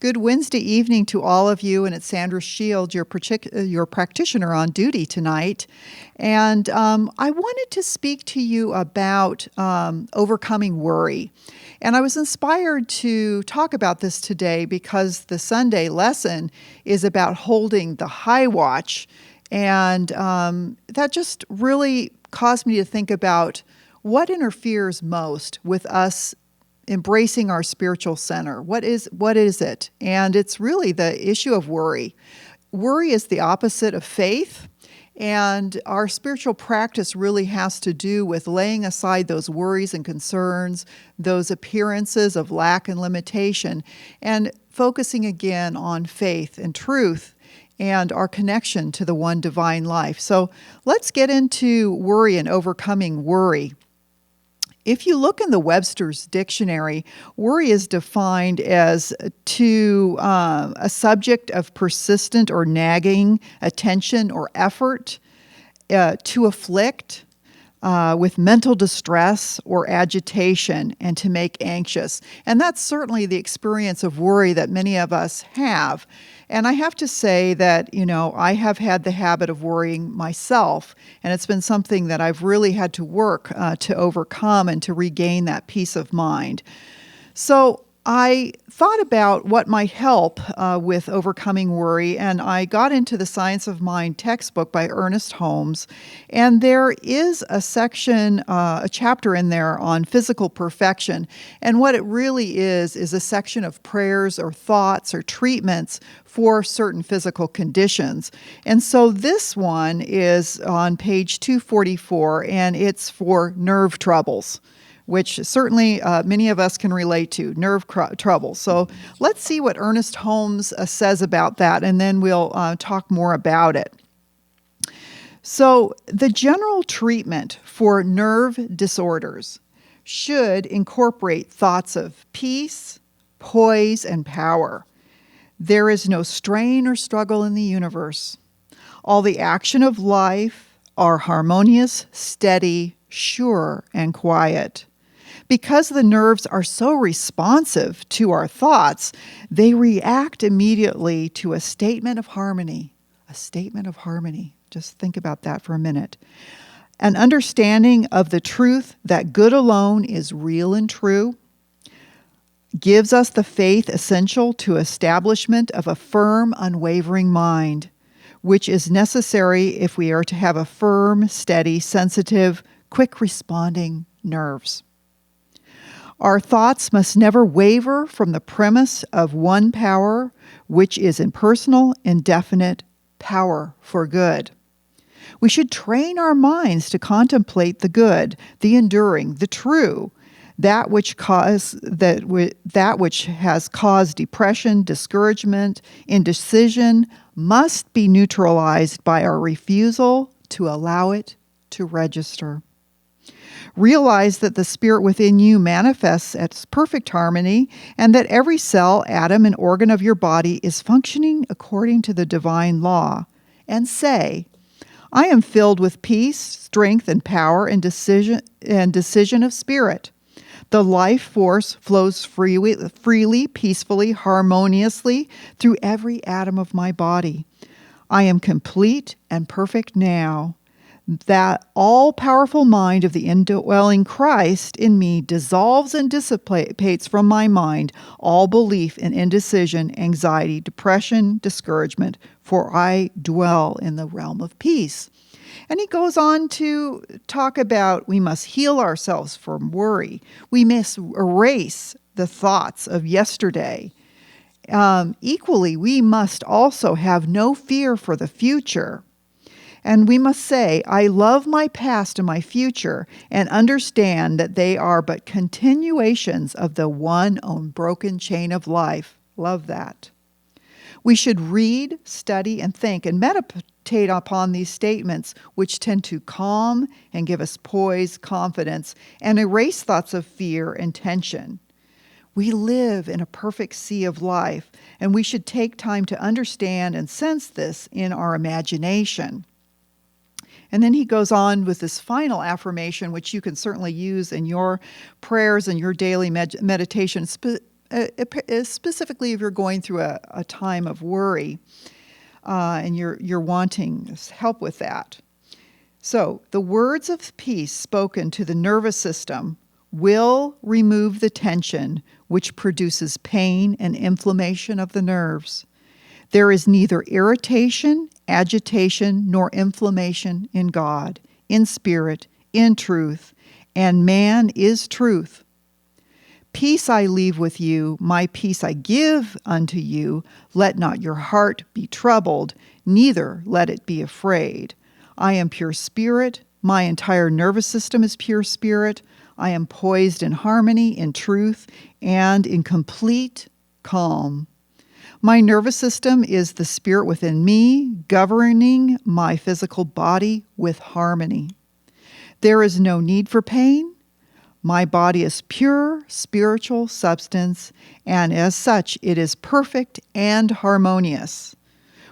Good Wednesday evening to all of you, and it's Sandra Shield, your practitioner on duty tonight. And I wanted to speak to you about overcoming worry. And I was inspired to talk about this today because the Sunday lesson is about holding the high watch. And that just really caused me to think about what interferes most with us embracing our spiritual center. What is it? And it's really the issue of worry. Worry is the opposite of faith, and our spiritual practice really has to do with laying aside those worries and concerns, those appearances of lack and limitation, and focusing again on faith and truth and our connection to the one divine life. So let's get into worry and overcoming worry. If you look in the Webster's dictionary, worry is defined as a subject of persistent or nagging attention or effort, to afflict with mental distress or agitation, and to make anxious. And that's certainly the experience of worry that many of us have. And I have to say that, I have had the habit of worrying myself, and it's been something that I've really had to work to overcome and to regain that peace of mind. So I thought about what might help with overcoming worry, and I got into the Science of Mind textbook by Ernest Holmes, and there is a section, a chapter in there on physical perfection, and what it really is a section of prayers or thoughts or treatments for certain physical conditions. And so this one is on page 244, and it's for nerve troubles, which certainly many of us can relate to, nerve trouble. So let's see what Ernest Holmes says about that, and then we'll talk more about it. So the general treatment for nerve disorders should incorporate thoughts of peace, poise, and power. There is no strain or struggle in the universe. All the action of life are harmonious, steady, sure, and quiet. Because the nerves are so responsive to our thoughts, they react immediately to a statement of harmony. A statement of harmony. Just think about that for a minute. An understanding of the truth that good alone is real and true gives us the faith essential to establishment of a firm, unwavering mind, which is necessary if we are to have a firm, steady, sensitive, quick responding nerves. Our thoughts must never waver from the premise of one power, which is impersonal, indefinite power for good. We should train our minds to contemplate the good, the enduring, the true, that which has caused depression, discouragement, indecision, must be neutralized by our refusal to allow it to register. Realize that the spirit within you manifests at perfect harmony, and that every cell, atom, and organ of your body is functioning according to the divine law. And say, I am filled with peace, strength, and power and decision of spirit. The life force flows freely, peacefully, harmoniously through every atom of my body. I am complete and perfect now. That all-powerful mind of the indwelling Christ in me dissolves and dissipates from my mind all belief in indecision, anxiety, depression, discouragement, for I dwell in the realm of peace. And he goes on to talk about we must heal ourselves from worry. We must erase the thoughts of yesterday. Equally, we must also have no fear for the future. And we must say, I love my past and my future, and understand that they are but continuations of the one unbroken chain of life. Love that. We should read, study, and think, and meditate upon these statements, which tend to calm and give us poise, confidence, and erase thoughts of fear and tension. We live in a perfect sea of life, and we should take time to understand and sense this in our imagination. And then he goes on with this final affirmation, which you can certainly use in your prayers and your daily meditation, specifically if you're going through a time of worry and you're wanting help with that. So the words of peace spoken to the nervous system will remove the tension which produces pain and inflammation of the nerves. There is neither irritation, agitation, nor inflammation in God, in spirit, in truth, and man is truth. Peace I leave with you, my peace I give unto you. Let not your heart be troubled, neither let it be afraid. I am pure spirit. My entire nervous system is pure spirit. I am poised in harmony, in truth, and in complete calm. My nervous system is the spirit within me, governing my physical body with harmony. There is no need for pain. My body is pure spiritual substance, and as such, it is perfect and harmonious.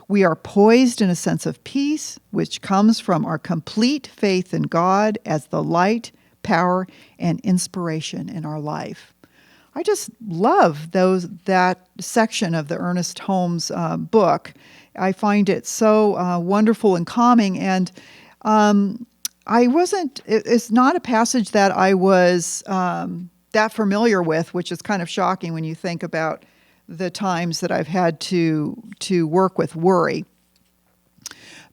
We are poised in a sense of peace, which comes from our complete faith in God as the light, power, and inspiration in our life. I just love that section of the Ernest Holmes book. I find it so wonderful and calming, and it's not a passage that I was that familiar with, which is kind of shocking when you think about the times that I've had to work with worry.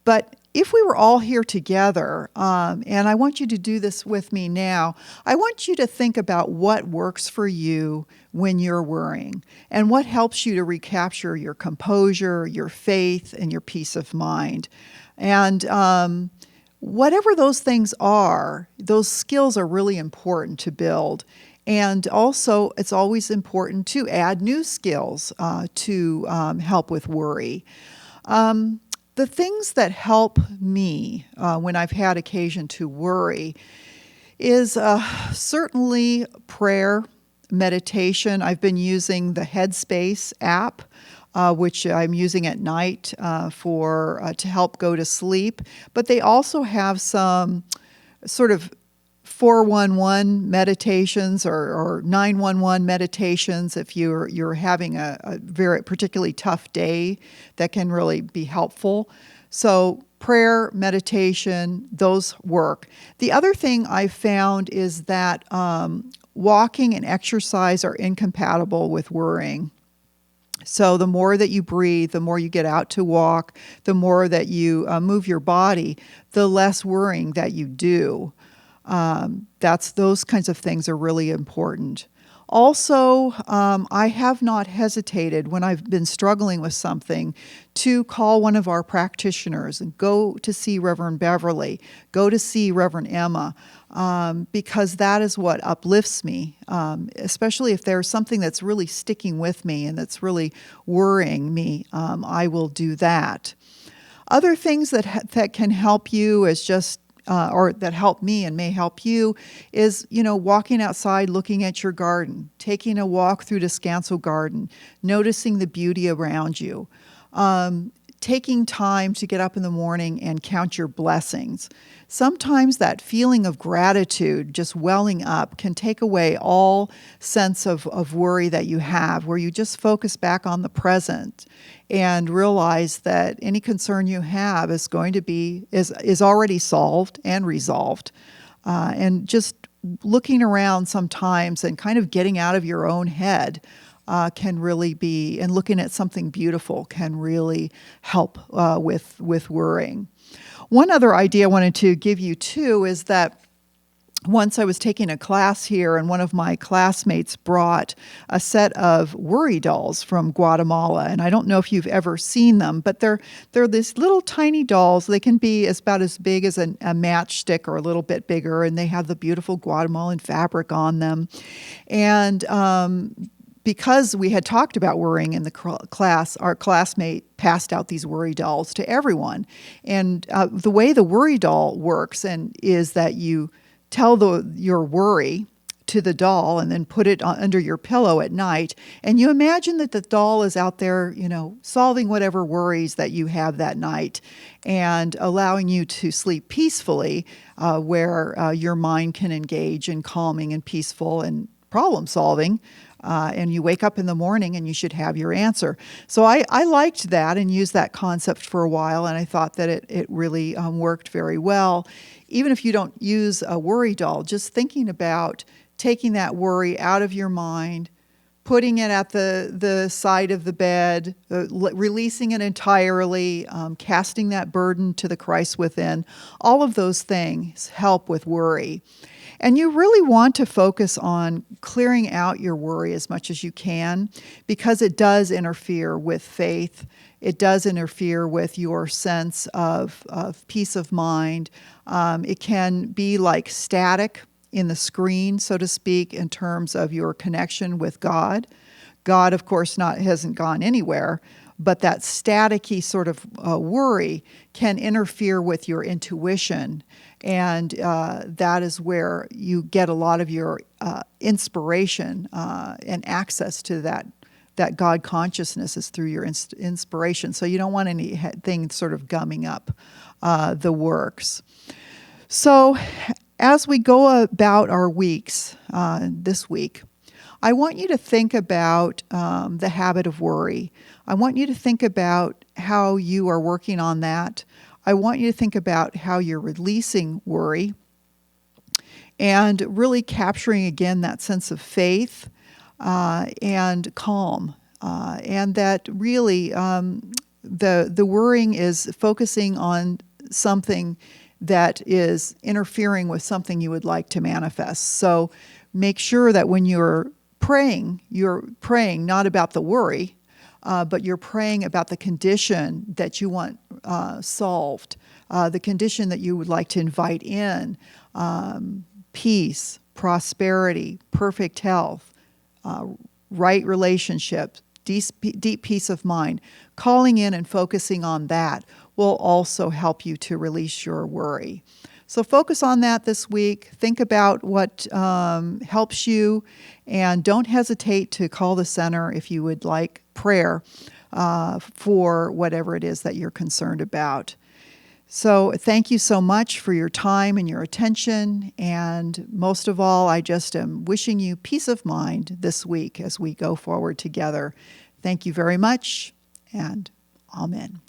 But if we were all here together, and I want you to do this with me now, I want you to think about what works for you when you're worrying and what helps you to recapture your composure, your faith, and your peace of mind. And whatever those things are, those skills are really important to build. And also, it's always important to add new skills to help with worry. The things that help me when I've had occasion to worry is certainly prayer, meditation. I've been using the Headspace app, which I'm using at night to help go to sleep. But they also have some sort of 411 meditations or 911 meditations if you're having a very particularly tough day that can really be helpful. So prayer, meditation, those work. The other thing I've found is that walking and exercise are incompatible with worrying. So the more that you breathe, the more you get out to walk, the more that you move your body, the less worrying that you do. Those kinds of things are really important. Also, I have not hesitated when I've been struggling with something to call one of our practitioners and go to see Reverend Beverly, go to see Reverend Emma, because that is what uplifts me, especially if there's something that's really sticking with me and that's really worrying me. I will do that. Other things that can help you is just or that help me and may help you is, walking outside, looking at your garden, taking a walk through Descanso Garden, noticing the beauty around you, taking time to get up in the morning and count your blessings. Sometimes that feeling of gratitude just welling up can take away all sense of worry that you have, where you just focus back on the present and realize that any concern you have is going to be is already solved and resolved. And just looking around sometimes and kind of getting out of your own head can really be, and looking at something beautiful can really help with worrying. One other idea I wanted to give you too is that once I was taking a class here, and one of my classmates brought a set of worry dolls from Guatemala. And I don't know if you've ever seen them, but they're these little tiny dolls. They can be about as big as a matchstick or a little bit bigger, and they have the beautiful Guatemalan fabric on them. And because we had talked about worrying in the class, our classmate passed out these worry dolls to everyone. And the way the worry doll works is that you tell your worry to the doll and then put it under your pillow at night. And you imagine that the doll is out there, solving whatever worries that you have that night and allowing you to sleep peacefully, where your mind can engage in calming and peaceful and problem solving And you wake up in the morning and you should have your answer. So I liked that and used that concept for a while, and I thought that it really worked very well. Even if you don't use a worry doll, just thinking about taking that worry out of your mind, putting it at the side of the bed, releasing it entirely, casting that burden to the Christ within, all of those things help with worry. And you really want to focus on clearing out your worry as much as you can, because it does interfere with faith. It does interfere with your sense of peace of mind. It can be like static in the screen, so to speak, in terms of your connection with God. God, of course, hasn't gone anywhere, but that staticky sort of worry can interfere with your intuition, and that is where you get a lot of your inspiration and access to that God consciousness is through your inspiration. So you don't want anything sort of gumming up the works. So as we go about our weeks this week, I want you to think about the habit of worry. I want you to think about how you are working on that. I want you to think about how you're releasing worry and really capturing again that sense of faith and calm. And that really the worrying is focusing on something that is interfering with something you would like to manifest. So make sure that when you're praying not about the worry, but you're praying about the condition that you want solved, the condition that you would like to invite in, peace, prosperity, perfect health, right relationships, deep peace of mind. Calling in and focusing on that will also help you to release your worry. So focus on that this week. Think about what helps you, and don't hesitate to call the center if you would like prayer for whatever it is that you're concerned about. So thank you so much for your time and your attention, and most of all, I just am wishing you peace of mind this week as we go forward together. Thank you very much, and amen.